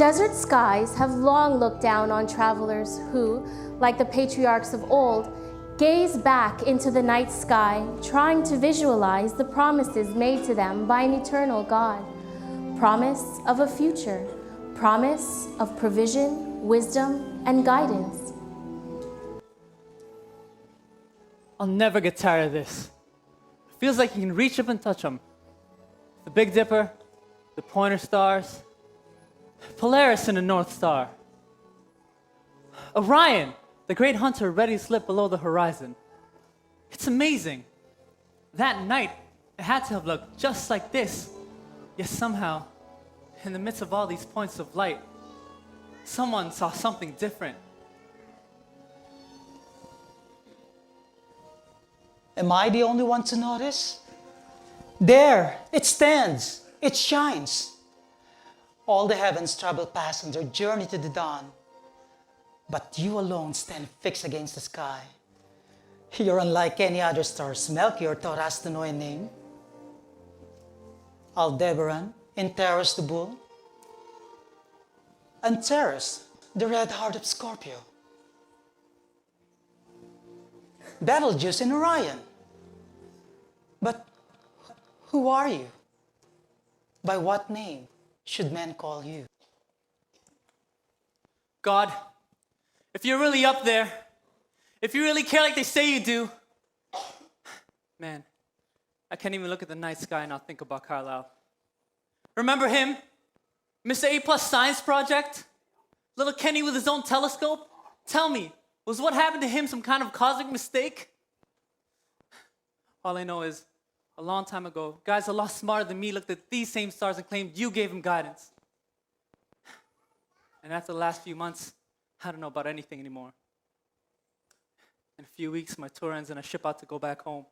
Desert skies have long looked down on travelers who, like the patriarchs of old, gaze back into the night sky, trying to visualize the promises made to them by an eternal God. Promise of a future, promise of provision, wisdom, and guidance. I'll never get tired of this. It feels like you can reach up and touch them. The Big Dipper, the Pointer Stars, Polaris and the North Star. Orion, the great hunter ready to slip below the horizon. It's amazing. That night, it had to have looked just like this. Yet somehow, in the midst of all these points of light, someone saw something different. Am I the only one to notice? There, it stands, it shines. All the heavens travel past on their journey to the dawn. But you alone stand fixed against the sky. You're unlike any other stars Melchior taught us to know and name. Aldebaran, Antares the bull, Antares, the red heart of Scorpio, Betelgeuse and Orion. But who are you? By what name should men call you? God, if you're really up there, if you really care like they say you do, man, I can't even look at the night sky and not think about Carlisle. Remember him? Mr. A+ Science Project? Little Kenny with his own telescope? Tell me, was what happened to him some kind of cosmic mistake? All I know is, a long time ago, guys a lot smarter than me looked at these same stars and claimed you gave him guidance. And after the last few months, I don't know about anything anymore. In a few weeks, my tour ends and I ship out to go back home.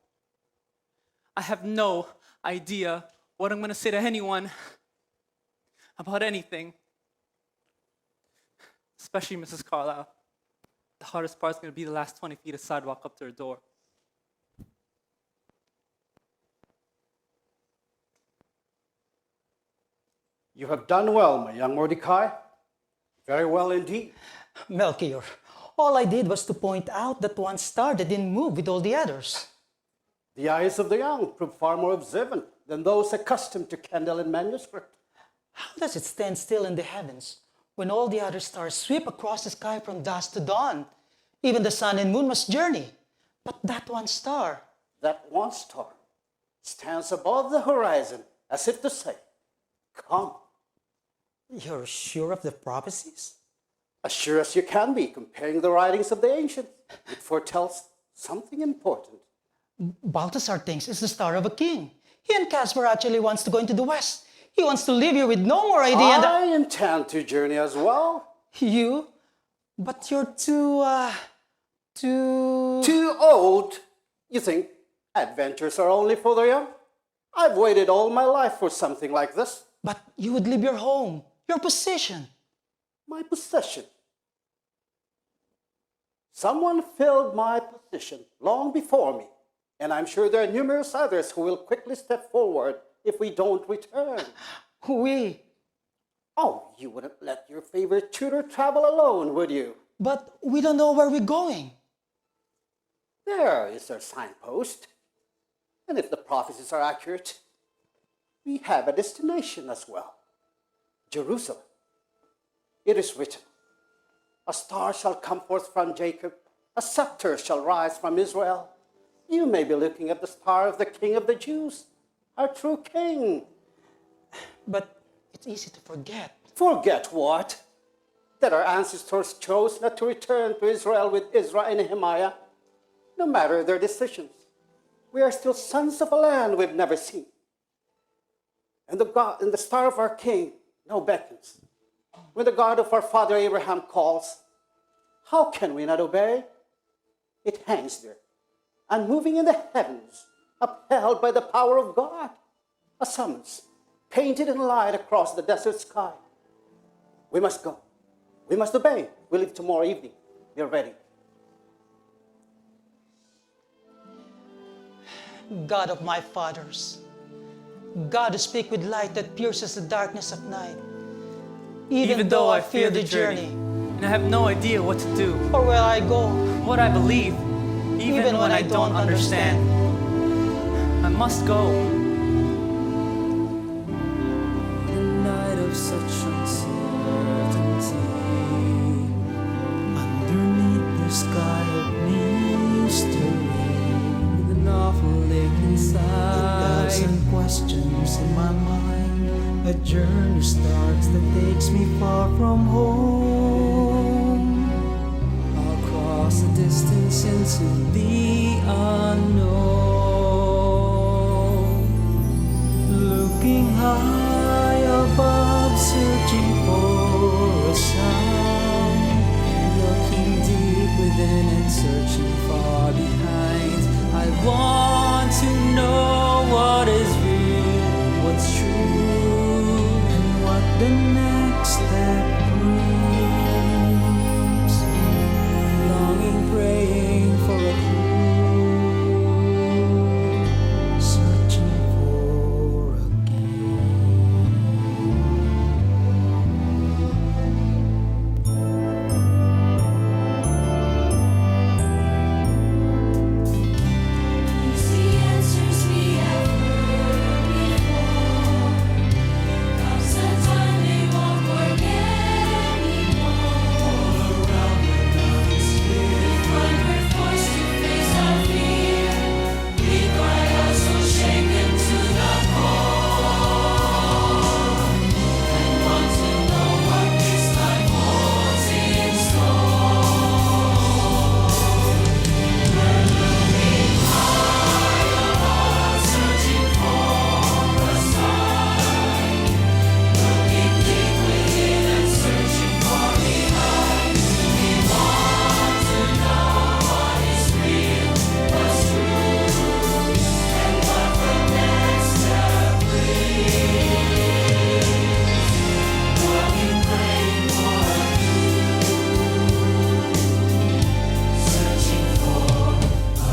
I have no idea what I'm going to say to anyone about anything, especially Mrs. Carlisle. The hardest part is going to be the last 20 feet of sidewalk up to her door. You have done well, my young Mordecai. Very well indeed. Melchior, all I did was to point out that one star that didn't move with all the others. The eyes of the young prove far more observant than those accustomed to candle and manuscript. How does it stand still in the heavens when all the other stars sweep across the sky from dusk to dawn? Even the sun and moon must journey. But that one star stands above the horizon as if to say, come. You're sure of the prophecies? As sure as you can be, comparing the writings of the ancients. It foretells something important. Balthasar thinks it's the star of a king. He and Caspar actually wants to go into the west. He wants to leave here with no more idea I intend to journey as well. You? But you're too old? You think adventures are only for the young? I've waited all my life for something like this. But you would leave your home, your position. My possession. Someone filled my position long before me, and I'm sure there are numerous others who will quickly step forward if we don't return. We? Oh, you wouldn't let your favorite tutor travel alone, would you? But we don't know where we're going. There is our signpost. And if the prophecies are accurate, we have a destination as well. Jerusalem. It is written, a star shall come forth from Jacob, a scepter shall rise from Israel. You may be looking at the star of the King of the Jews, our true King. But it's easy to forget. Forget what? That our ancestors chose not to return to Israel with Ezra and Nehemiah. No matter their decisions, we are still sons of a land we've never seen. And the star of our King now beckons. When the God of our father Abraham calls, how can we not obey? It hangs there, unmoving in the heavens, upheld by the power of God. A summons, painted in light across the desert sky. We must go. We must obey. We leave tomorrow evening. We're ready. God of my fathers, God who speak with light that pierces the darkness of night, even though I fear the journey. and I have no idea what to do, Or where I go, what I believe, even when I don't understand. I must go. The night of such uncertainty, underneath the sky of mystery, with an awful ache inside, 1,000 questions in my mind. A journey starts that takes me far from home. I'll cross a distance into the unknown, looking high above, searching for a sound, looking deep within and searching far behind. I want to know what is real, what's true, and what the next step proves. Longing, praying for a clue, searching for a It's the answers we have heard before. Comes a time they won't work anymore. All around when nothing's clear, we find we're forced to face our fear. We cry out so shaken to the core, and want to know what this life holds in store. We're looking high above, searching for a sign, looking deep within and searching for behind. We want to know what is real, what's true, and what the next step brings. Longing, praying for a clue, searching for a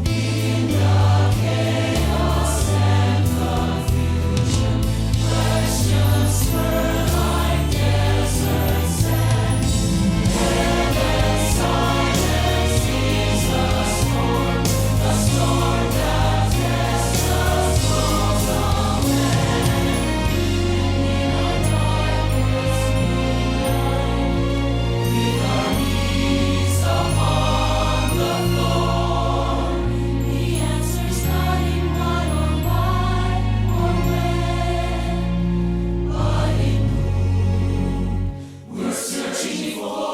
in the chaos and confusion, questions swirl like desert sand. Heaven's silence is a storm that tests us both away. In our darkest midnight, with our knees upon the floor, the answer's not in what or why or when, but in who we're searching for.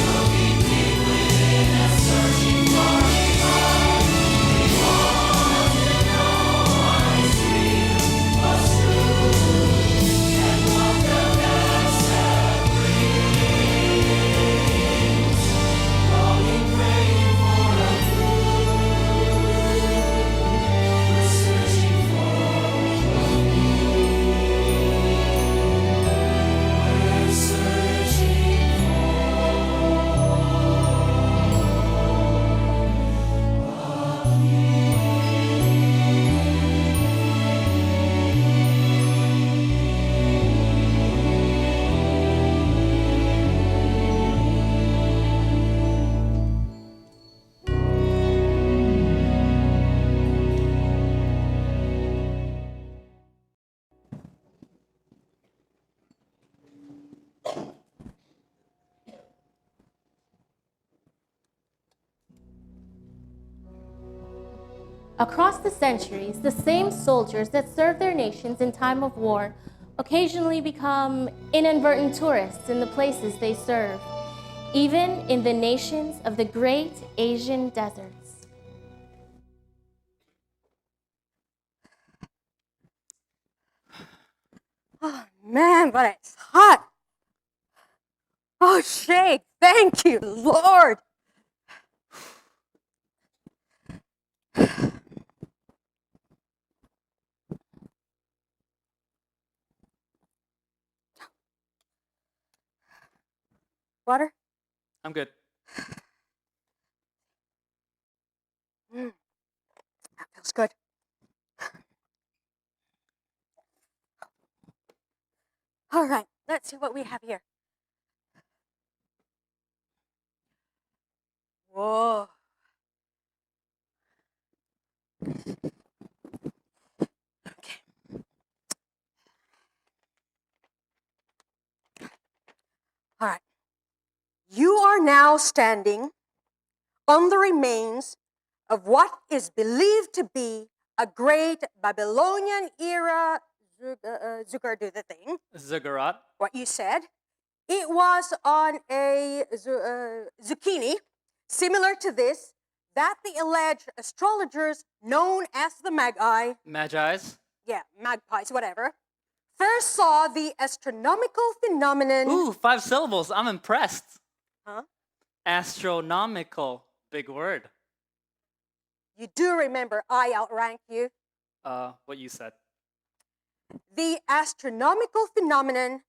Looking deep within and searching far behind. We want to know what is real, what's true, and what the next step brings. Longing, praying for a clue. We're searching for a We're searching Across the centuries, the same soldiers that served their nations in time of war occasionally become inadvertent tourists in the places they serve, even in the nations of the great Asian deserts. Man, but it's hot. Oh, Shake, thank you, Lord. Water? I'm good. That feels good. All right, let's see what we have here. Whoa. Okay. All right. You are now standing on the remains of what is believed to be a great Babylonian era ziggurat, do the thing, Ziggurat. what you said. It was on a zucchini similar to this that the alleged astrologers known as the Magi's. magpies, whatever, first saw the astronomical phenomenon. Ooh, 5 syllables. I'm impressed. Huh? Astronomical. Big word. You do remember I outranked you. What you said. The astronomical phenomenon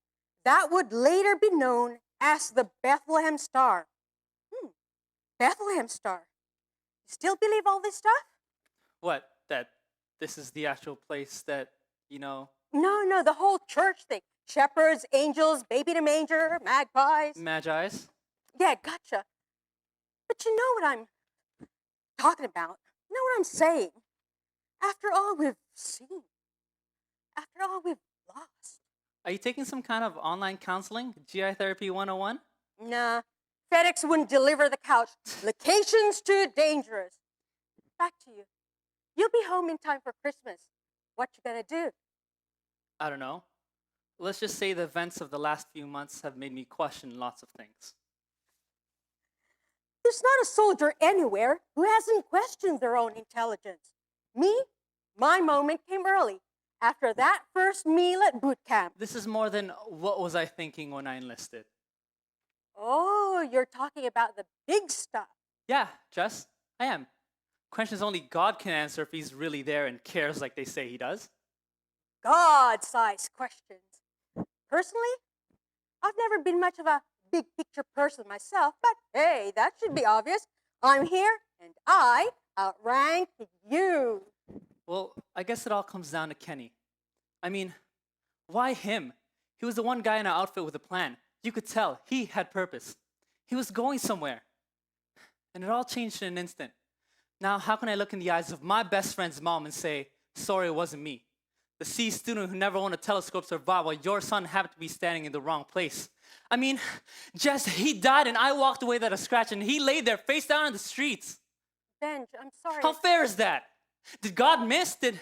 that would later be known as the Bethlehem Star. Bethlehem Star. You still believe all this stuff? What? That this is the actual place that, you know, No, the whole church thing. Shepherds, angels, baby in a manger, magpies. Magi's? Yeah, gotcha. But you know what I'm talking about. You know what I'm saying. After all we've seen, after all we've lost. Are you taking some kind of online counseling? GI Therapy 101? Nah, FedEx wouldn't deliver the couch. Location's too dangerous. Back to you. You'll be home in time for Christmas. What you gonna do? I don't know. Let's just say the events of the last few months have made me question lots of things. There's not a soldier anywhere who hasn't questioned their own intelligence. Me, my moment came early, after that first meal at boot camp. This is more than what was I thinking when I enlisted. Oh, you're talking about the big stuff. Yeah, Jess, I am. Questions only God can answer if he's really there and cares like they say he does. God-sized questions. Personally, I've never been much of a big picture person myself, but hey, that should be obvious. I'm here and I outrank you. Well, I guess it all comes down to Kenny. I mean, why him? He was the one guy in our outfit with a plan. You could tell he had purpose. He was going somewhere. And it all changed in an instant. Now, how can I look in the eyes of my best friend's mom and say, sorry, it wasn't me? The C student who never owned a telescope survived while your son happened to be standing in the wrong place. I mean, Jess, he died and I walked away without a scratch and he laid there face down in the streets. Benj, I'm sorry. How fair is that? Did God miss? Did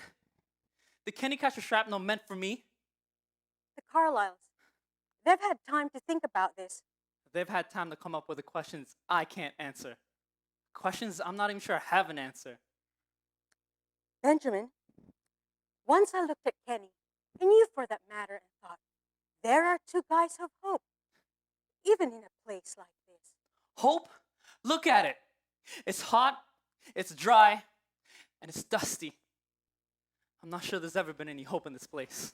Kenny catch a shrapnel meant for me? The Carlyles, they've had time to think about this. They've had time to come up with the questions I can't answer. Questions I'm not even sure I have an answer. Benjamin, once I looked at Kenny, and you for that matter, and thought, there are two guys of hope, even in a place like this. Hope? Look at it. It's hot, it's dry, and it's dusty. I'm not sure there's ever been any hope in this place.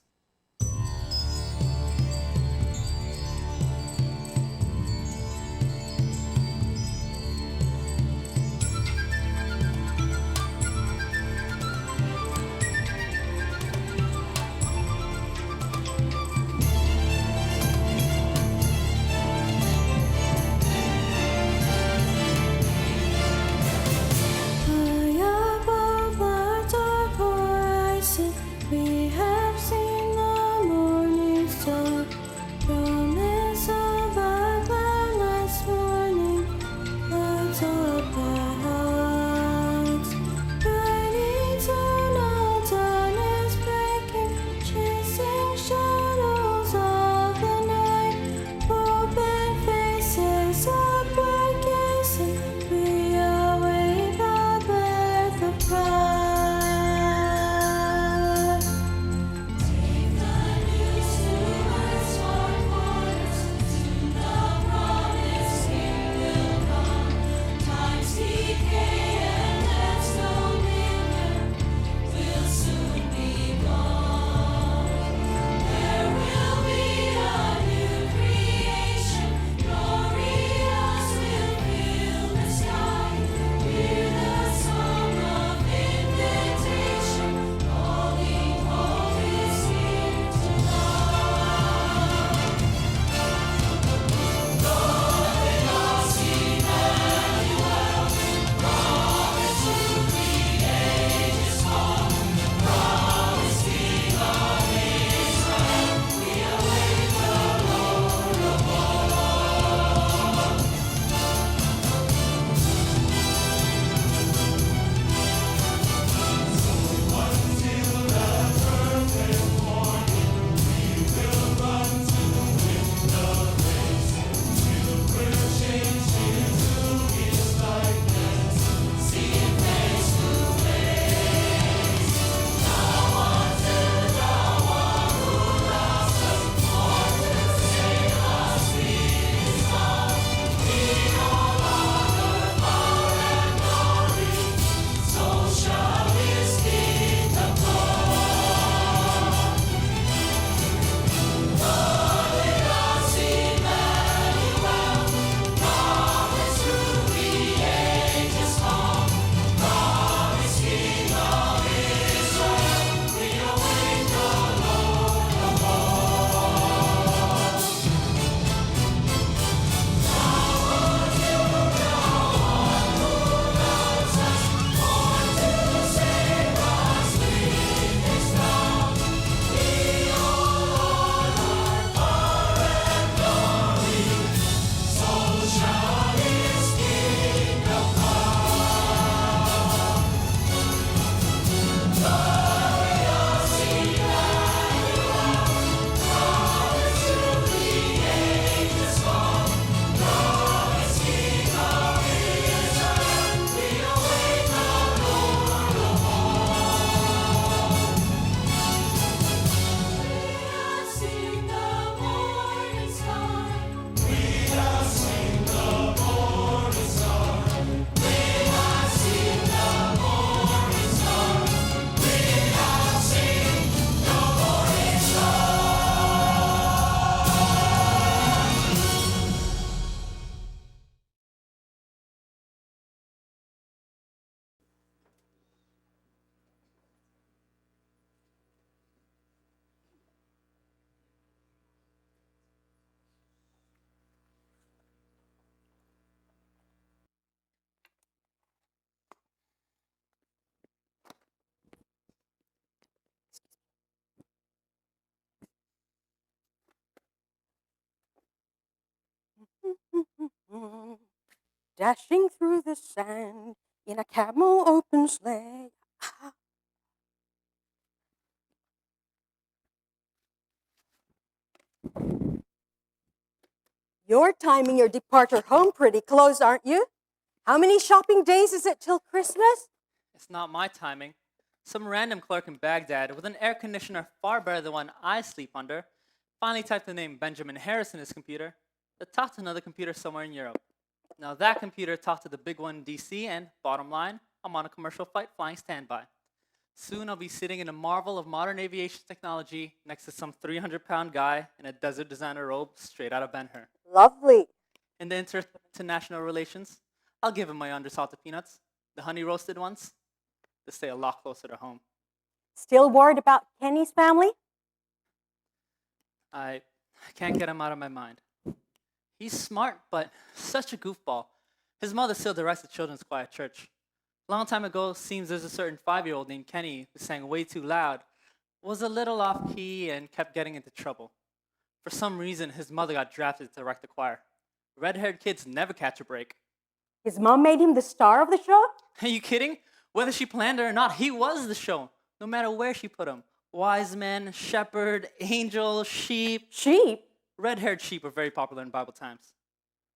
High above the dark horizon, we have seen dashing through the sand in a camel open sleigh. You're timing your departure home pretty close, aren't you? How many shopping days is it till Christmas? It's not my timing. Some random clerk in Baghdad with an air conditioner far better than one I sleep under finally typed the name Benjamin Harris in his computer that talked to another computer somewhere in Europe. Now that computer talked to the big one in DC, and bottom line, I'm on a commercial flight flying standby. Soon I'll be sitting in a marvel of modern aviation technology next to some 300-pound guy in a desert designer robe straight out of Ben-Hur. Lovely. In the international relations, I'll give him my undersalted peanuts, the honey roasted ones. They stay a lot closer to home. Still worried about Kenny's family? I can't get him out of my mind. He's smart, but such a goofball. His mother still directs the children's choir at church. A long time ago, seems there's a certain 5-year-old named Kenny who sang way too loud, was a little off key, and kept getting into trouble. For some reason, his mother got drafted to direct the choir. Red-haired kids never catch a break. His mom made him the star of the show? Are you kidding? Whether she planned it or not, he was the show, no matter where she put him. Wise men, shepherd, angel, sheep. Sheep? Red-haired sheep were very popular in Bible times.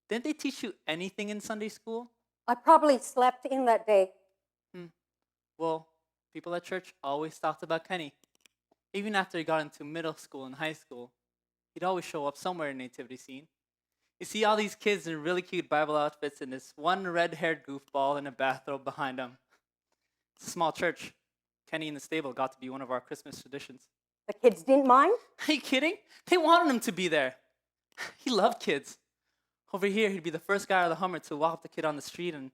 Didn't they teach you anything in Sunday school? I probably slept in that day. Well, people at church always talked about Kenny. Even after he got into middle school and high school, he'd always show up somewhere in the nativity scene. You see all these kids in really cute Bible outfits and this one red-haired goofball in a bathrobe behind them. It's a small church. Kenny in the stable got to be one of our Christmas traditions. The kids didn't mind? Are you kidding? They wanted him to be there. He loved kids. Over here, he'd be the first guy out of the Hummer to walk up the kid on the street and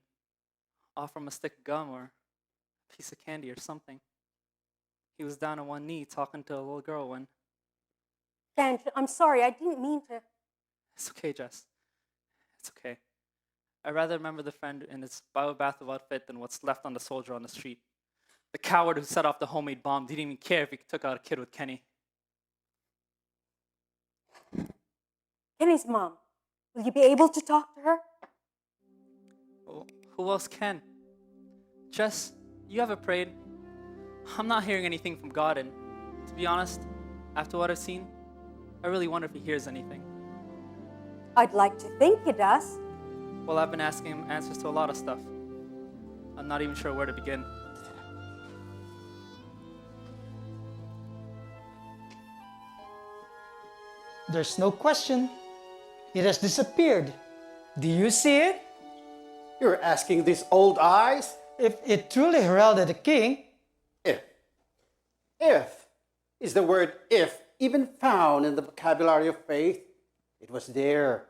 offer him a stick of gum or a piece of candy or something. He was down on one knee talking to a little girl when... Dan, I'm sorry, I didn't mean to. It's okay, Jess. It's okay. I'd rather remember the friend in his Bible bathrobe outfit than what's left on the soldier on the street. The coward who set off the homemade bomb didn't even care if he took out a kid with Kenny. Kenny's mom, will you be able to talk to her? Well, who else can? Jess, you ever prayed? I'm not hearing anything from God, and to be honest, after what I've seen, I really wonder if he hears anything. I'd like to think he does. Well, I've been asking him answers to a lot of stuff. I'm not even sure where to begin. There's no question. It has disappeared. Do you see it? You're asking these old eyes? If it truly heralded a king, If. If is the word if even found in the vocabulary of faith? It was there,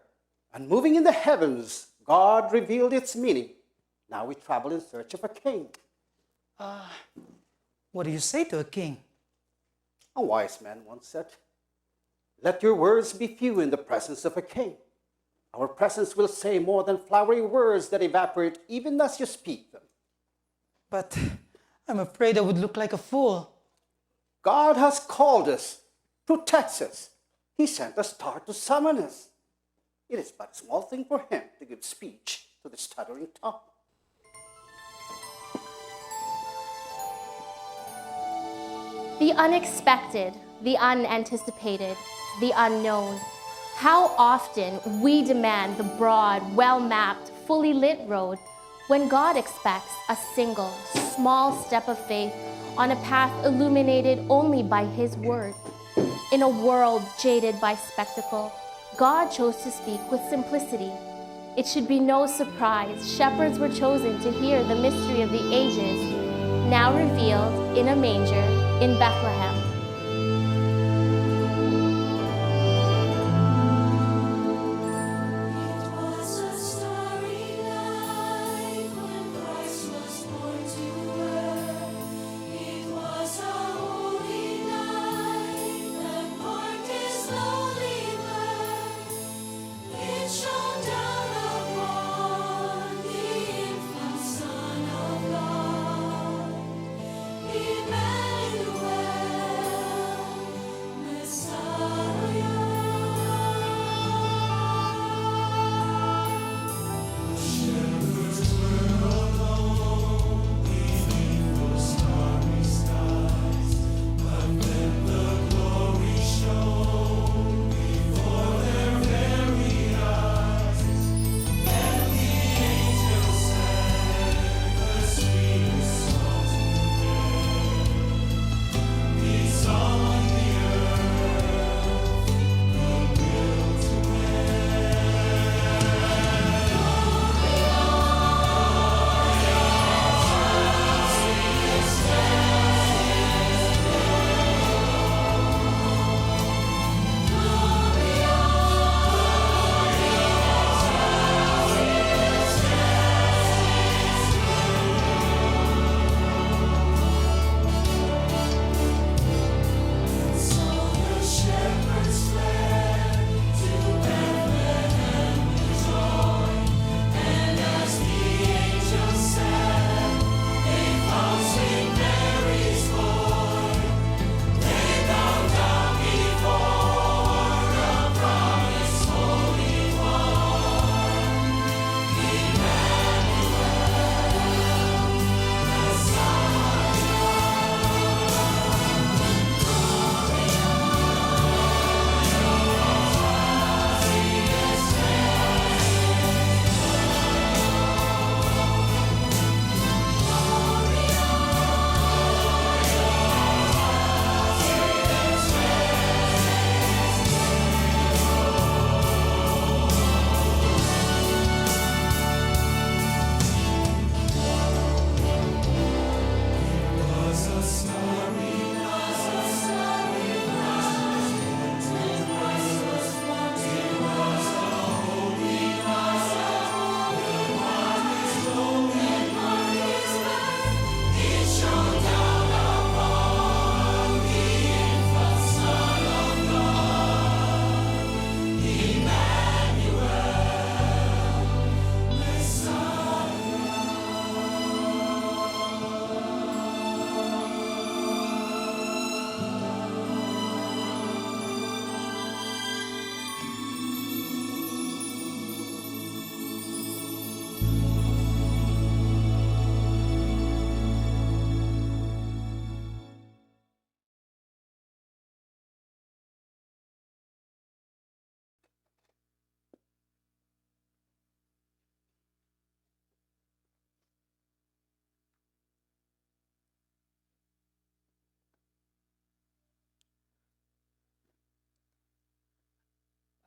and moving in the heavens, God revealed its meaning. Now we travel in search of a king. what do you say to a king? A wise man once said, "Let your words be few in the presence of a king. Our presence will say more than flowery words that evaporate even as you speak them." But I'm afraid I would look like a fool. God has called us, protects us. He sent a star to summon us. It is but a small thing for him to give speech to the stuttering tongue. The unexpected, the unanticipated, the unknown. How often we demand the broad, well-mapped, fully lit road when God expects a single, small step of faith on a path illuminated only by His word. In a world jaded by spectacle, God chose to speak with simplicity. It should be no surprise shepherds were chosen to hear the mystery of the ages, now revealed in a manger in Bethlehem. It was a starry night when Christ was born to earth. It was a holy night that marked His lowly birth. It shone down upon the infant Son of God, Emmanuel,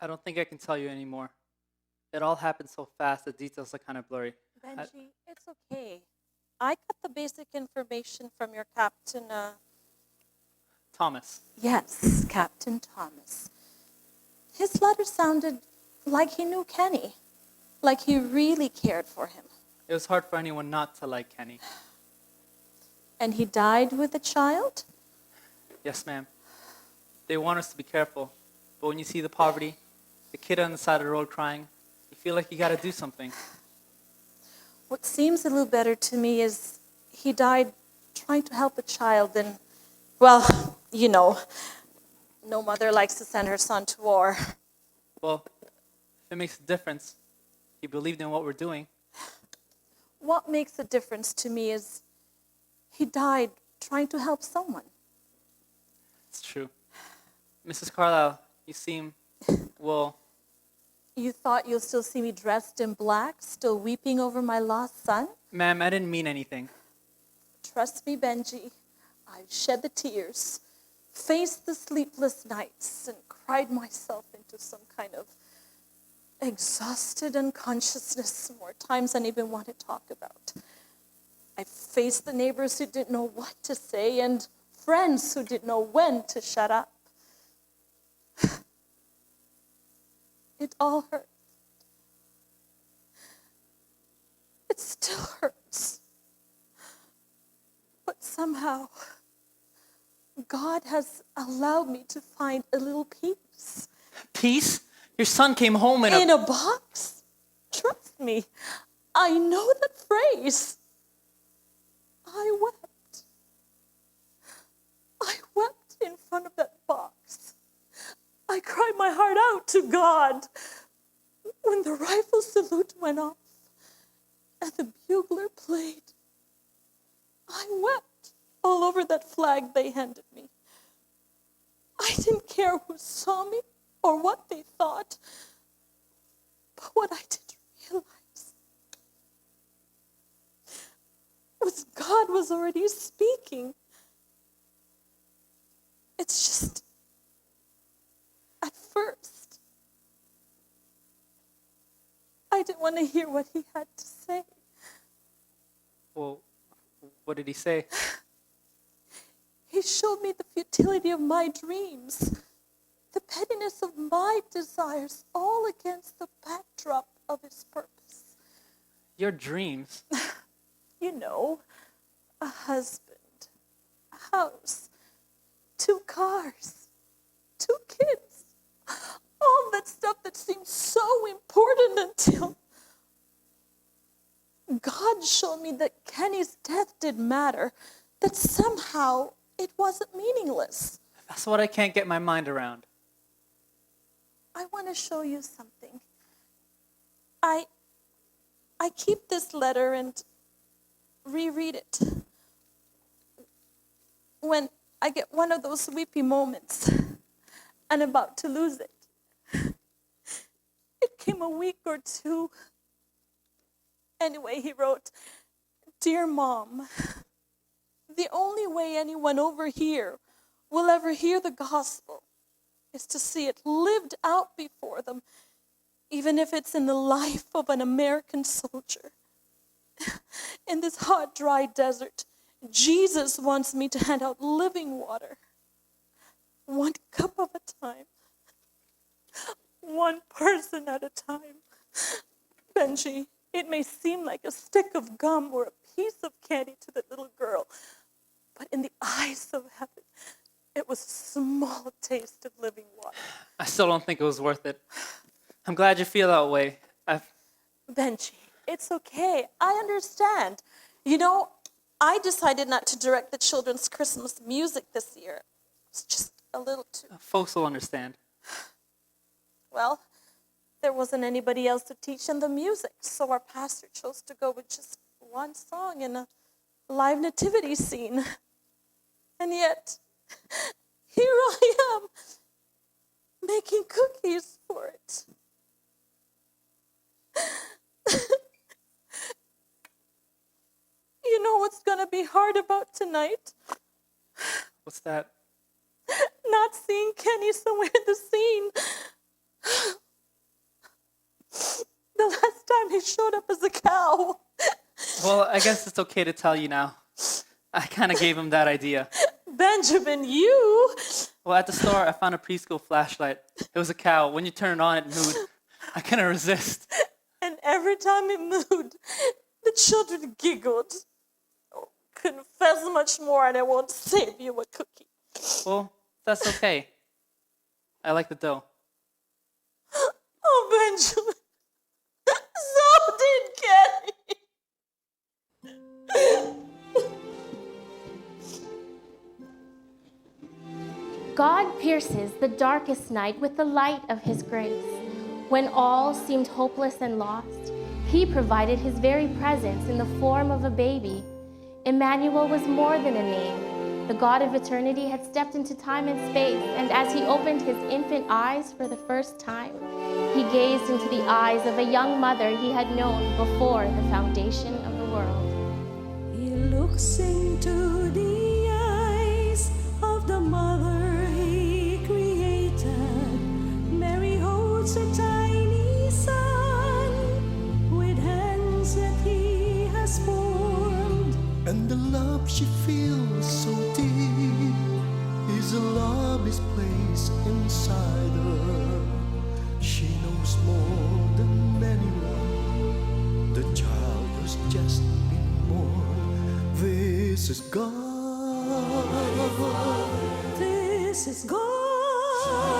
I don't think I can tell you anymore. It all happened so fast, the details are kind of blurry. Benji, it's okay. I got the basic information from your captain. Thomas. Yes, Captain Thomas. His letter sounded like he knew Kenny, like he really cared for him. It was hard for anyone not to like Kenny. And he died with a child? Yes, ma'am. They want us to be careful, but when you see the poverty, the kid on the side of the road crying, you feel like you gotta do something. What seems a little better to me is he died trying to help a child, and, well, you know, no mother likes to send her son to war. Well, if it makes a difference, he believed in what we're doing. What makes a difference to me is he died trying to help someone. It's true. Mrs. Carlyle, you seem, well, You thought you'll still see me dressed in black, still weeping over my lost son? ma'am, I didn't mean anything. Trust me, Benji, I've shed the tears, faced the sleepless nights, and cried myself into some kind of exhausted unconsciousness more times than I even want to talk about. I faced the neighbors who didn't know what to say and friends who didn't know when to shut up. It all hurt. It still hurts. But somehow, God has allowed me to find a little peace. Peace? Your son came home in In a box? Trust me, I know that phrase. I wept. I wept in front of that box. I cried my heart out to God when the rifle salute went off and the bugler played. I wept all over that flag they handed me. I didn't care who saw me or what they thought, but what I did realize was God was already speaking. It's just, at first, I didn't want to hear what he had to say. Well, what did he say? He showed me the futility of my dreams, the pettiness of my desires, all against the backdrop of his purpose. Your dreams? You know, a husband, a house, 2 cars, 2 kids, all that stuff that seemed so important until God showed me that Kenny's death didn't matter, that somehow it wasn't meaningless. That's what I can't get my mind around. I want to show you something. I keep this letter and reread it when I get one of those weepy moments and about to lose it. It came a week or 2. Anyway, he wrote, "Dear Mom, the only way anyone over here will ever hear the gospel is to see it lived out before them, even if it's in the life of an American soldier. In this hot, dry desert, Jesus wants me to hand out living water, 1 cup of a time, 1 person at a time. Benji, it may seem like a stick of gum or a piece of candy to that little girl, but in the eyes of heaven, it was a small taste of living water." I still don't think it was worth it. I'm glad you feel that way. Benji, it's okay. I understand. You know, I decided not to direct the children's Christmas music this year. It's just a little too... Folks will understand. Well, there wasn't anybody else to teach them the music, so our pastor chose to go with just 1 song in a live nativity scene. And yet, here I am, making cookies for it. You know what's going to be hard about tonight? What's that? Not seeing Kenny somewhere in the scene. The last time he showed up as a cow. Well, I guess it's okay to tell you now. I kind of gave him that idea. Benjamin, you? Well, at the store, I found a preschool flashlight. It was a cow. When you turn it on, it moved. I couldn't resist. And every time it moved, the children giggled. Oh, confess much more and I won't save you a cookie. Well, that's okay. I like the dough. Oh, Benjamin. So did Kenny. God pierces the darkest night with the light of his grace. When all seemed hopeless and lost, he provided his very presence in the form of a baby. Emmanuel was more than a name. The God of eternity had stepped into time and space, and as he opened his infant eyes for the first time, he gazed into the eyes of a young mother he had known before the foundation of the world. He looks into the eyes of the mother he created. Mary holds her tiny son with hands that he has formed. And the love she feels so deep is a love is placed inside her. She knows more than anyone. The child has just been born. This is God. This is God.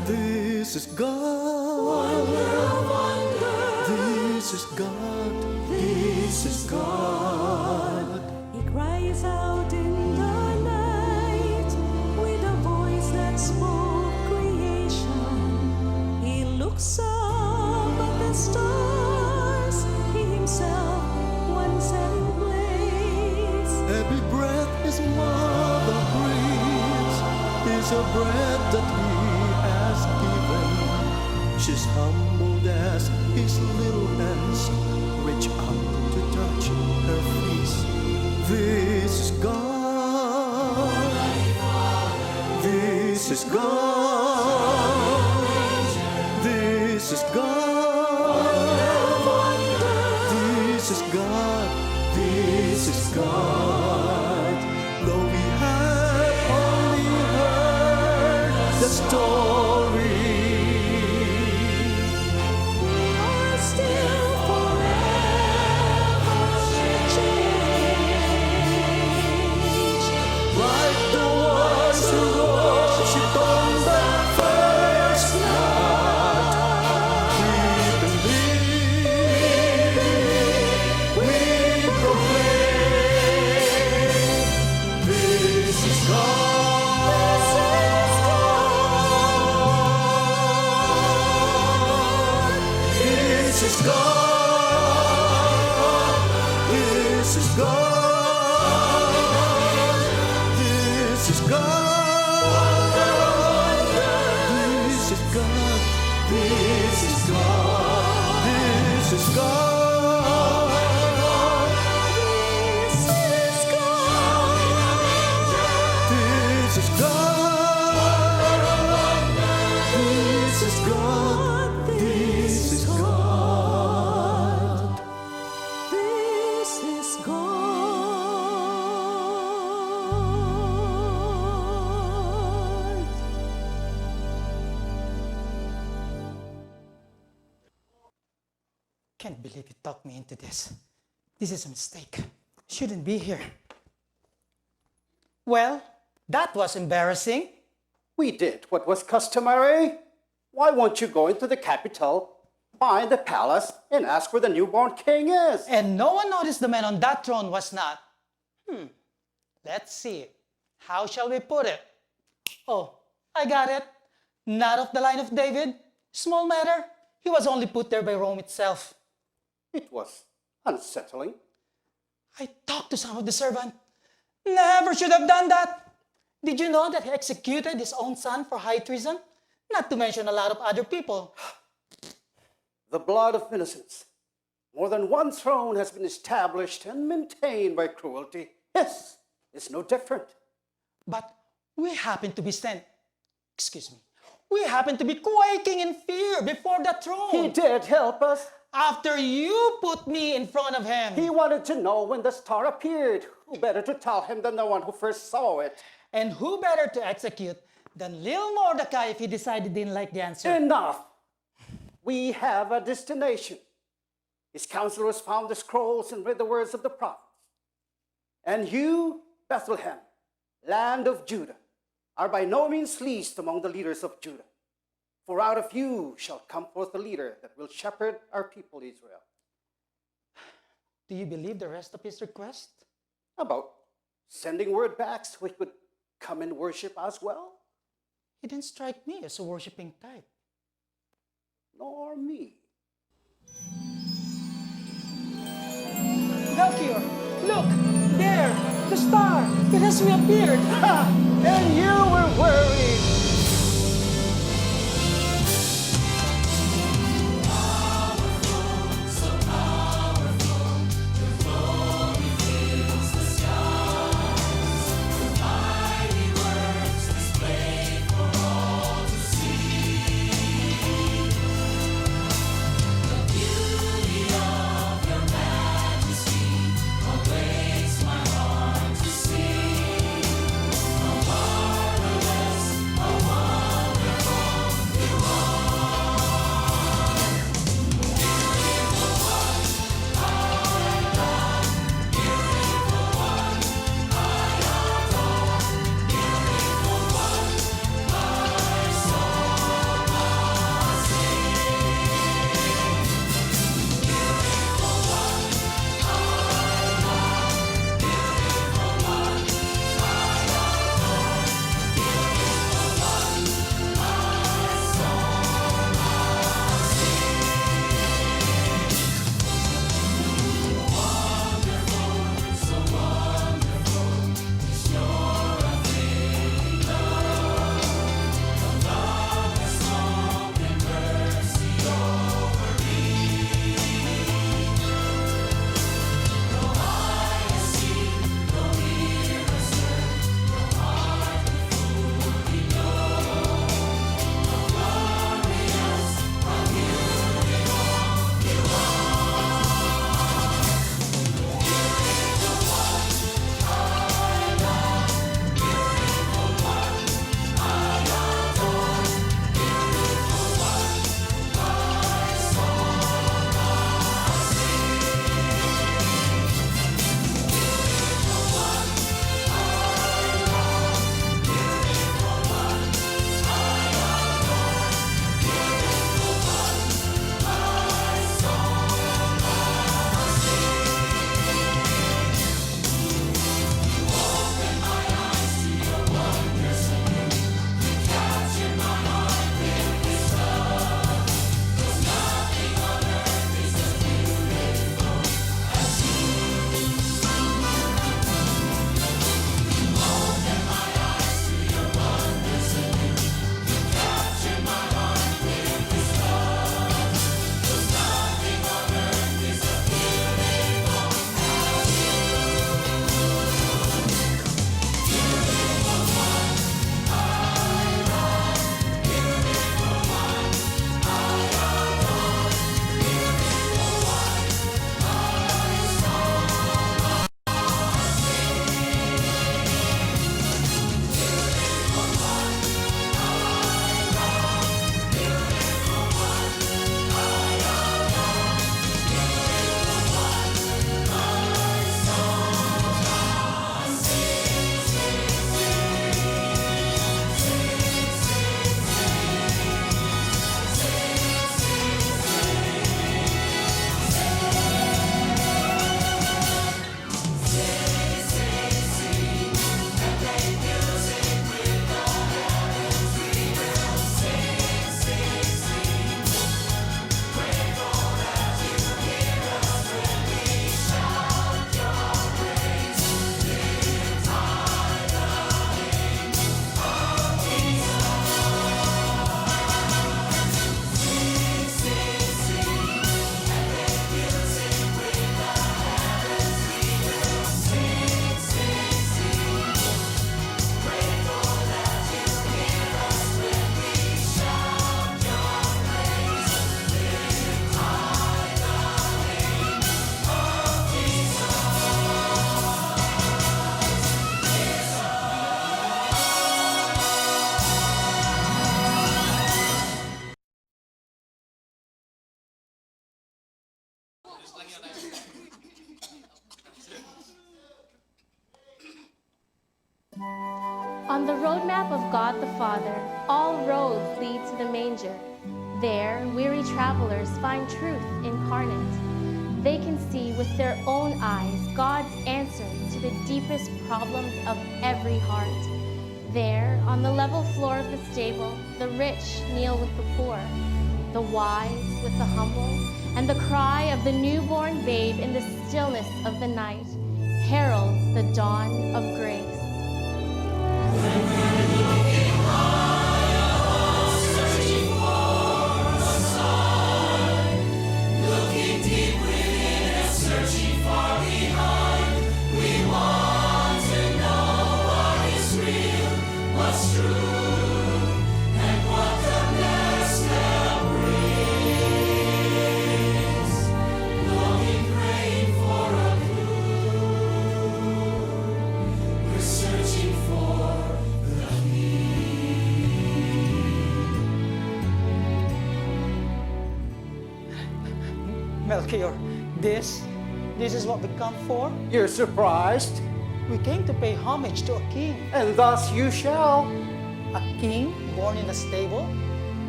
This is God. This is God. This is God. He cries out in the night with a voice that spoke creation. He looks up at the stars he himself once had in place. Every breath his mother breathes is a breath that he has given. She's humbled as his little hands reach out to touch her face. This is God. This is God. This is God. This is God. This is God. Though we have only heard the story, We are still forever changed. like the ones who worship on the first night. We believe, we proclaim, this is God. This is God. This is God. This is God. This is God. This is God. This is God. This is God. This is God. This is God. This is God. This is God. Can't believe you talked me into this. This is a mistake. Shouldn't be here. Well, that was embarrassing. We did what was customary. Why won't you go into the capital, find the palace, and ask where the newborn king is? And no one noticed the man on that throne was not. Let's see. How shall we put it? Oh, I got it. Not of the line of David. Small matter. He was only put there by Rome itself. It was unsettling. I talked to some of the servants. Never should have done that. Did you know that he executed his own son for high treason? Not to mention a lot of other people. The blood of innocents. More than one throne has been established and maintained by cruelty. Yes, it's no different. But we happen to be We happened to be quaking in fear before the throne. He did help us. After you put me in front of him. He wanted to know when the star appeared. Who better to tell him than the one who first saw it? And who better to execute than Lil Mordecai if he decided he didn't like the answer? Enough! We have a destination. His counselors found the scrolls and read the words of the prophets. And you, Bethlehem, land of Judah, are by no means least among the leaders of Judah. For out of you shall come forth a leader that will shepherd our people Israel. Do you believe the rest of his request? About sending word back so he could come and worship as well? He didn't strike me as a worshiping type. Nor me. Melchior, look! There! The star! It has reappeared! And you were worried! On the roadmap of God the Father, all roads lead to the manger. There, weary travelers find truth incarnate. They can see with their own eyes God's answer to the deepest problems of every heart. There, on the level floor of the stable, the rich kneel with the poor, the wise with the humble, and the cry of the newborn babe in the stillness of the night heralds the dawn of grace. Melchior, this is what we come for? You're surprised? We came to pay homage to a king. And thus you shall. A king born in a stable?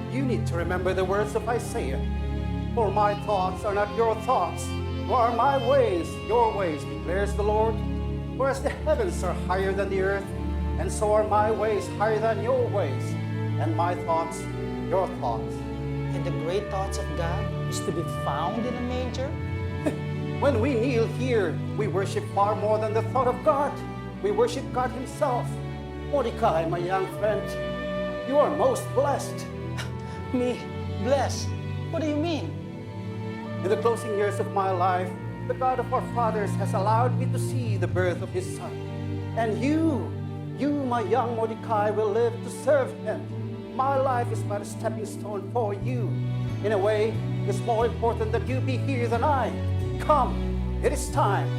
You need to remember the words of Isaiah. For my thoughts are not your thoughts, nor are my ways your ways, declares the Lord. For as the heavens are higher than the earth, and so are my ways higher than your ways, and my thoughts your thoughts. And the great thoughts of God is to be found in a manger? When we kneel here, we worship far more than the thought of God. We worship God Himself. Mordecai, my young friend, you are most blessed. Me? Blessed? What do you mean? In the closing years of my life, the God of our fathers has allowed me to see the birth of His Son. And you, my young Mordecai, will live to serve Him. My life is but a stepping stone for you. In a way, it's more important that you be here than I. Come, it is time.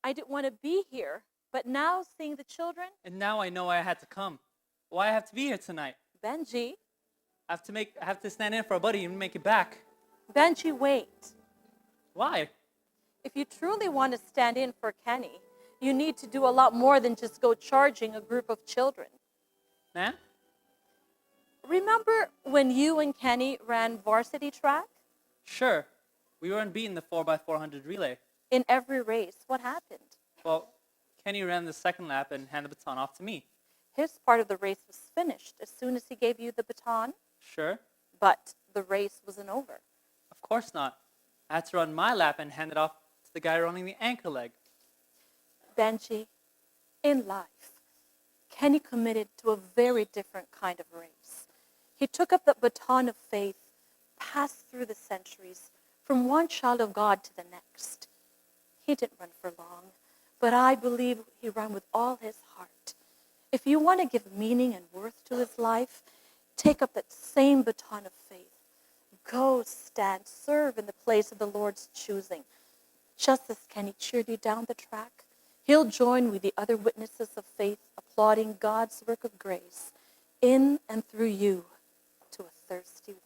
I didn't want to be here, but now seeing the children, And now I know why I had to come. Why I have to be here tonight. Benji, I have to stand in for a buddy and make it back. Benji, wait. Why? If you truly want to stand in for Kenny, you need to do a lot more than just go charging a group of children. Man? Remember when you and Kenny ran varsity track? Sure. We were unbeaten the 4x400 relay. In every race, what happened? Well, Kenny ran the second lap and handed the baton off to me. His part of the race was finished as soon as he gave you the baton, Sure. but the race wasn't over. Of course not. I had to run my lap and hand it off to the guy running the anchor leg. Benji, in life, Kenny committed to a very different kind of race. He took up the baton of faith, passed through the centuries, from one child of God to the next. He didn't run for long, but I believe he ran with all his heart. If you want to give meaning and worth to his life, take up that same baton of faith. Go, stand, serve in the place of the Lord's choosing. Just as Kenny cheered you down the track, he'll join with the other witnesses of faith, applauding God's work of grace in and through you to a thirsty world.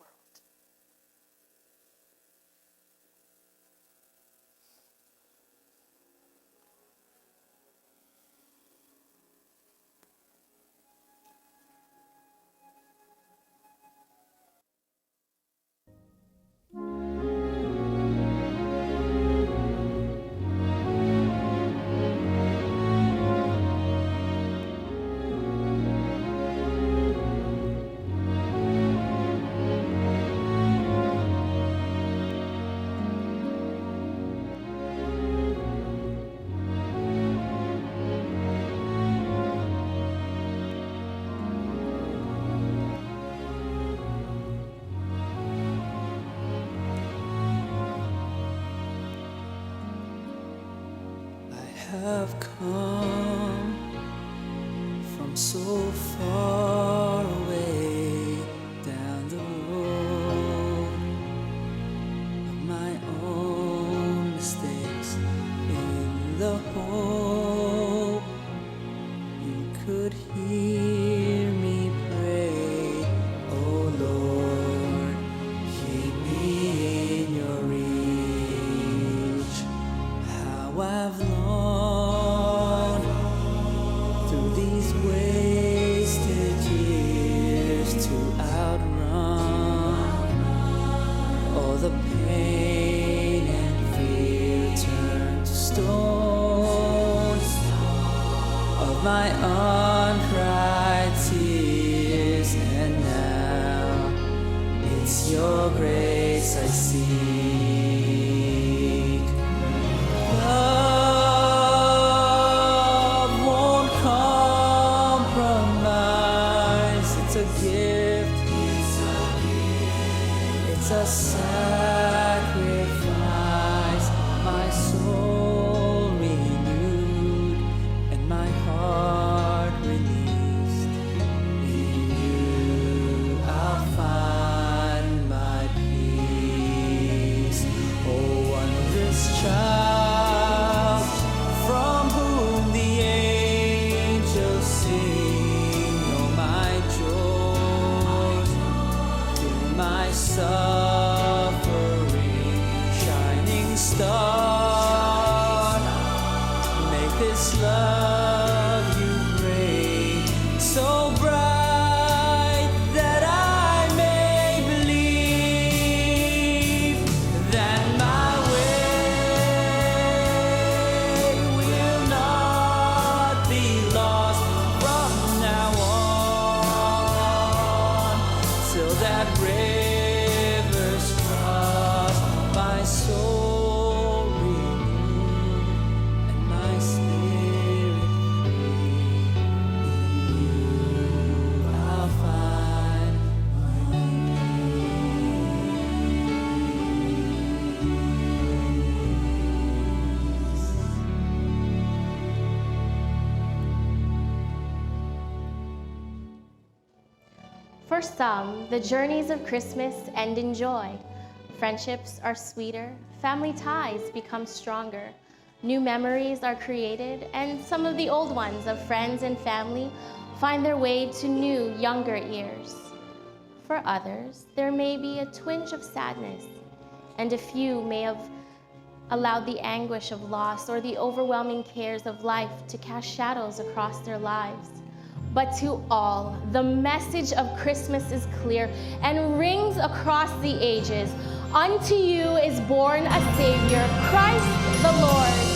Have come from so far away down the road of my own mistakes in the hope you could hear me pray. Oh Lord, keep me in your reach. How I've longed through these wasted years to outrun all the pain and fear turned to stone of my uncried tears, and now it's your grace I seek. Love won't compromise. It's a gift. It's a sacrifice. My soul renewed and my heart released. In you I'll find my peace. Oh, wondrous child, from whom the angels sing. Oh, my joys through my suffering, shining star, make this love you bring so bright that I may believe that my way will not be lost from now on, till that rivers cross, my soul renewed and my spirit free. In you I'll find my For some, the journeys of Christmas end in joy. Friendships are sweeter, family ties become stronger. New memories are created, and some of the old ones of friends and family find their way to new, younger ears. For others, there may be a twinge of sadness, and a few may have allowed the anguish of loss or the overwhelming cares of life to cast shadows across their lives. But to all, the message of Christmas is clear and rings across the ages. Unto you is born a Savior, Christ the Lord.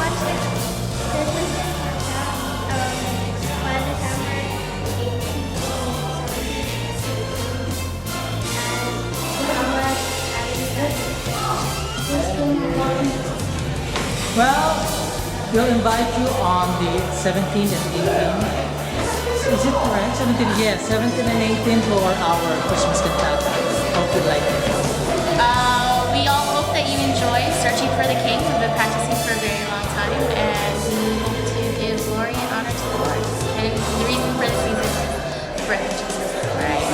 watched it. This was in on December 18th. Well, we'll invite you on the 17th and 18th. Is it correct? 17th? Yes, 17th and 18th for our Christmas cantata. Hope you like it. We all hope that you enjoy Searching for the King. We've been practicing for a very long time, and we hope to give glory and honor to the Lord. And the reason for the season is the birth of Jesus. All right?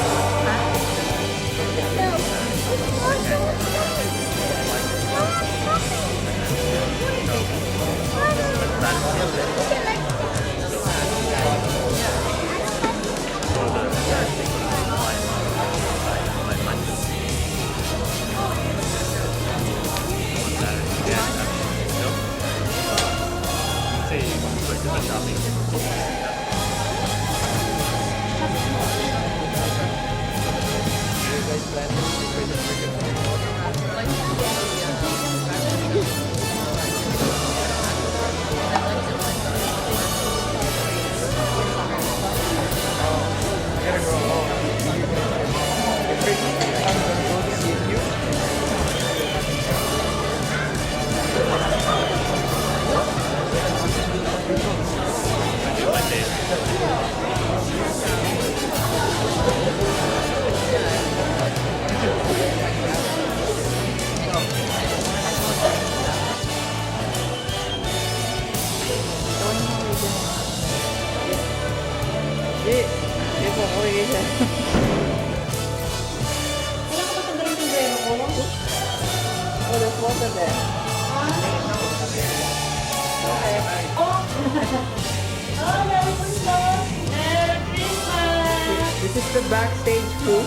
This is the backstage crew.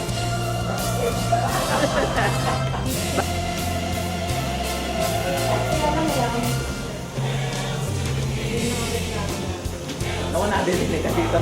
Ako na din kasi ito.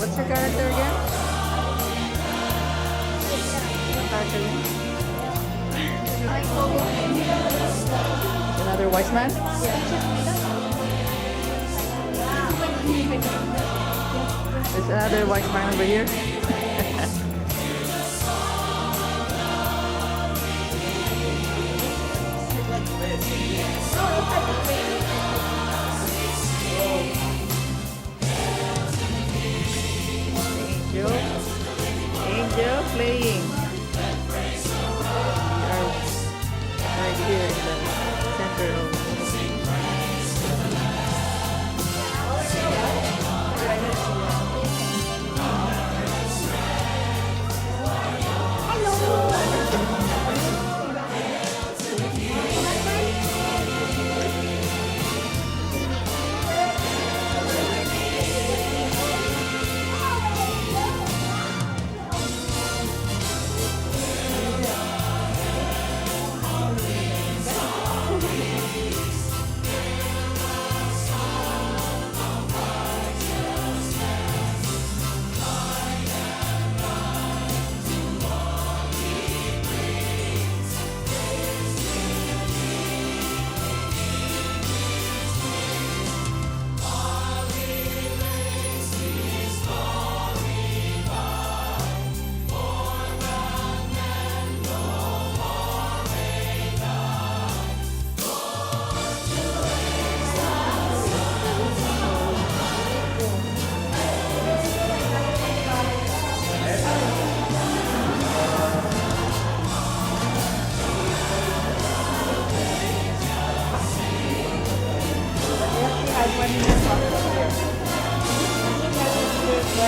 What's your character again? Another wise man? There's another wise man over here. Angel playing. We are right here in the center of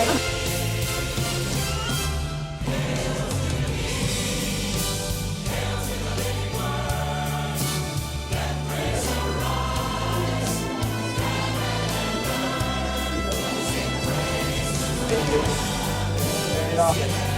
Thank you. Turn it off.